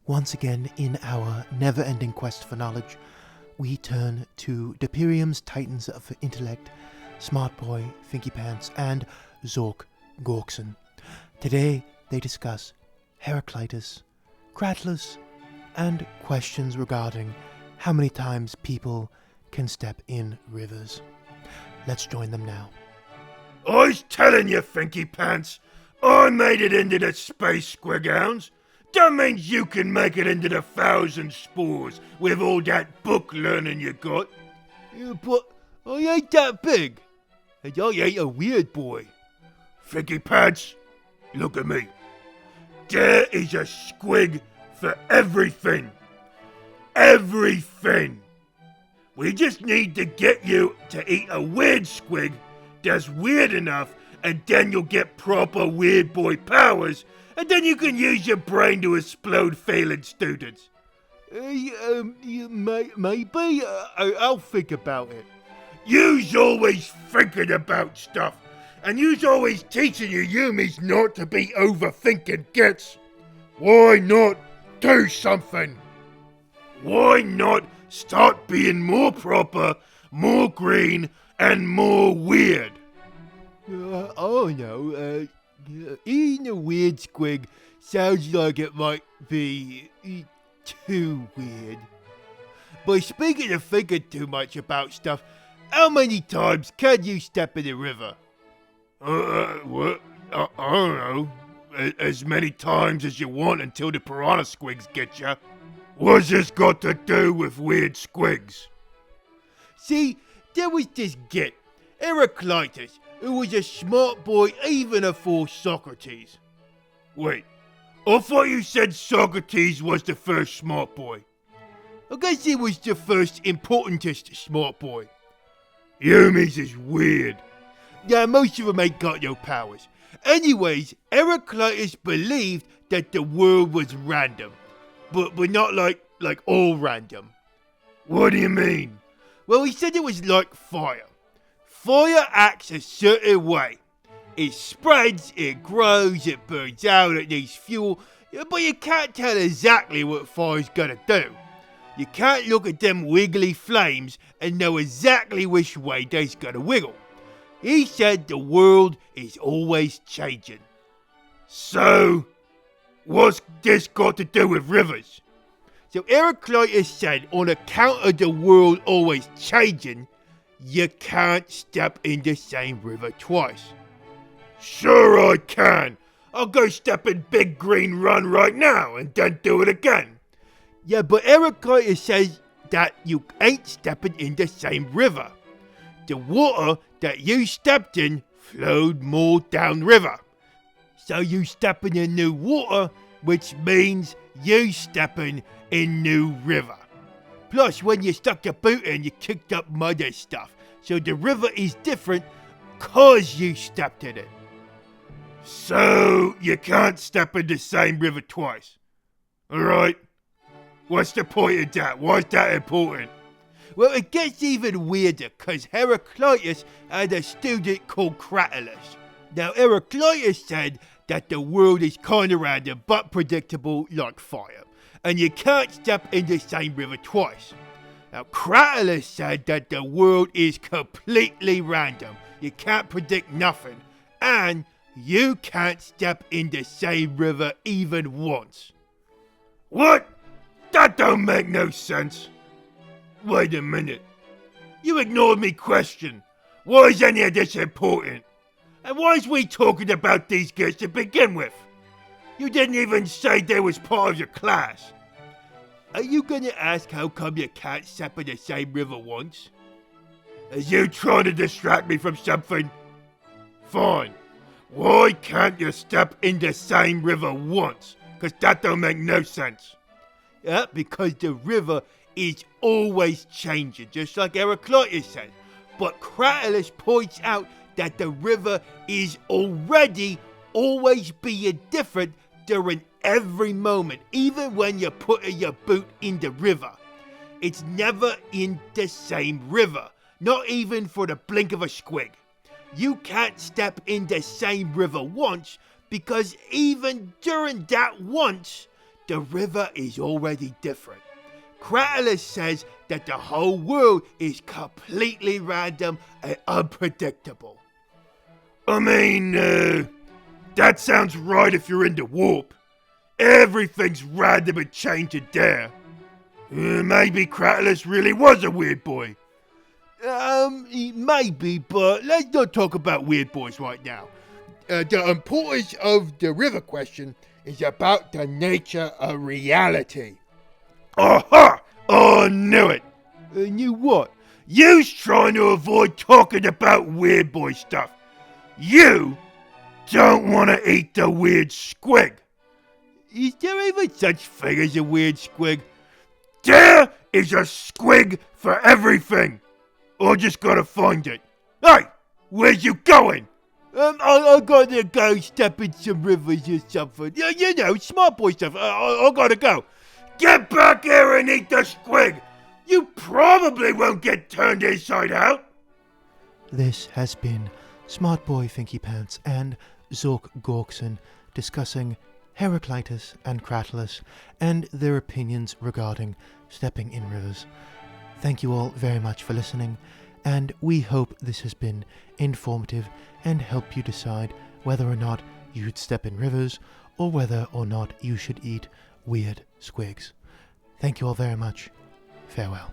Once again, in our never-ending quest for knowledge, we turn to Deperium's titans of intellect, Smart Boy, Finky Pants, and Zork Gorkson. Today, they discuss Heraclitus, Cratylus, and questions regarding how many times people can step in rivers. Let's join them now. I was telling you, Finky Pants, I made it into the Space Squighounds. That means you can make it into the Thousand Spores with all that book learning you got. Yeah, but I ain't that big, and I ain't a weird boy. Finky Pants, look at me. There is a squig for everything. Everything. We just need to get you to eat a weird squig that's weird enough, and then you'll get proper weird boy powers, and then you can use your brain to explode failing students. Maybe. I'll think about it. You's always thinking about stuff, and you's always teaching your Yumis not to be overthinking gets. Why not do something? Why not start being more proper, more green, and more weird? Eating a weird squig sounds like it might be too weird. But speaking of thinking too much about stuff, how many times can you step in a river? What? I don't know. As many times as you want until the piranha squigs get ya. What's this got to do with weird squigs? See, there was this git, Heraclitus, who was a smart boy even afore Socrates. Wait, I thought you said Socrates was the first smart boy. I guess he was the first importantest smart boy. Yumis is weird. Yeah, most of them ain't got no powers. Anyways, Heraclitus believed that the world was random. But not like all random. What do you mean? Well, he said it was like fire. Fire acts a certain way. It spreads, it grows, it burns out, it needs fuel, but you can't tell exactly what fire's gonna do. You can't look at them wiggly flames and know exactly which way they's gonna wiggle. He said the world is always changing. So, what's this got to do with rivers? So Heraclitus said on account of the world always changing, you can't step in the same river twice. Sure I can. I'll go step in Big Green Run right now and then do it again. Yeah, but Heraclitus says that you ain't stepping in the same river. The water that you stepped in flowed more downriver. So you stepping in new water, which means you stepping in new river. Plus, when you stuck your boot in, you kicked up mud and stuff. So the river is different cause you stepped in it. So, you can't step in the same river twice. Alright. What's the point of that? Why's that important? Well, it gets even weirder cause Heraclitus had a student called Cratylus. Now, Heraclitus said that the world is kinda random but predictable like fire. And you can't step in the same river twice. Now, Cratylus said that the world is completely random. You can't predict nothing. And you can't step in the same river even once. What? That don't make no sense. Wait a minute. You ignored me question. Why is any of this important? And why is we talking about these kids to begin with? You didn't even say they was part of your class. Are you gonna ask how come you can't step in the same river once? Is you trying to distract me from something? Fine. Why can't you step in the same river once? Cause that don't make no sense. Yeah, because the river is always changing, just like Heraclitus said. But Cratylus points out that the river is already always being different during every moment, even when you're putting your boot in the river. It's never in the same river, not even for the blink of a squig. You can't step in the same river once because even during that once, the river is already different. Cratylus says that the whole world is completely random and unpredictable. I mean, that sounds right if you're into warp. Everything's random and changing there. Maybe Cratylus really was a weird boy. Maybe, but let's not talk about weird boys right now. The importance of the river question is about the nature of reality. Aha! I knew it! Knew what? You's trying to avoid talking about weird boy stuff. You don't want to eat the weird squig. Is there even such thing as a weird squig? There is a squig for everything. I just gotta find it. Hey, where's you going? I gotta go step in some rivers or something. Yeah, you know, smart boy stuff. I gotta go. Get back here and eat the squig. You probably won't get turned inside out. This has been Smart Boy Thinky Pants and Zork Gorkson discussing Heraclitus and Cratylus and their opinions regarding stepping in rivers. Thank you all very much for listening, and we hope this has been informative and help you decide whether or not you should step in rivers or whether or not you should eat weird squigs. Thank you all very much. Farewell.